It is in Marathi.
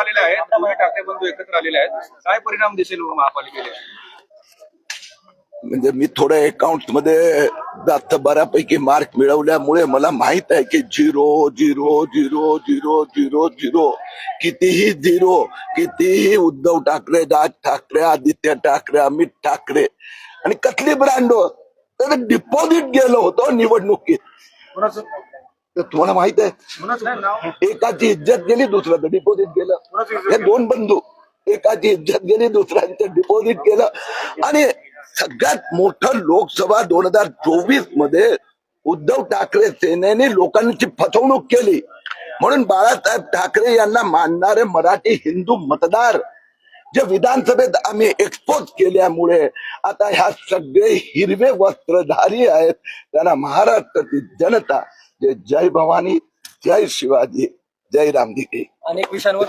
आलेले आहेत, दोन्ही ठाकरे बंधू एकत्र आलेले आहेत, काय परिणाम दिसेल महापालिकेला? म्हणजे मी थोड्या अकाउंट मध्ये जास्त बऱ्यापैकी मार्क मिळवल्यामुळे मला माहित आहे की 0 कितीही झिरो, कितीही उद्धव ठाकरे, राज ठाकरे, आदित्य ठाकरे, अमित ठाकरे आणि कसली ब्रँड तर डिपॉझिट गेलो होतो निवडणुकीत. तर तुम्हाला माहित आहे, एकाची इज्जत गेली, दुसऱ्याचं डिपॉझिट गेलं. हे दोन बंधू, एकाची इज्जत गेली, दुसऱ्यांचं डिपॉझिट गेलं. आणि सगळ्यात मोठं लोकसभा 2024 मध्ये उद्धव ठाकरे सेनेने लोकांची फसवणूक केली. म्हणून बाळासाहेब ठाकरे यांना मानणारे मराठी हिंदू मतदार जे विधानसभेत आम्ही एक्सपोज केल्यामुळे आता ह्या सगळे हिरवे वस्त्रधारी आहेत. त्यांना महाराष्ट्राची जनता जय भवानी, जय शिवाजी, जय रामदिके. अनेक विषयांवर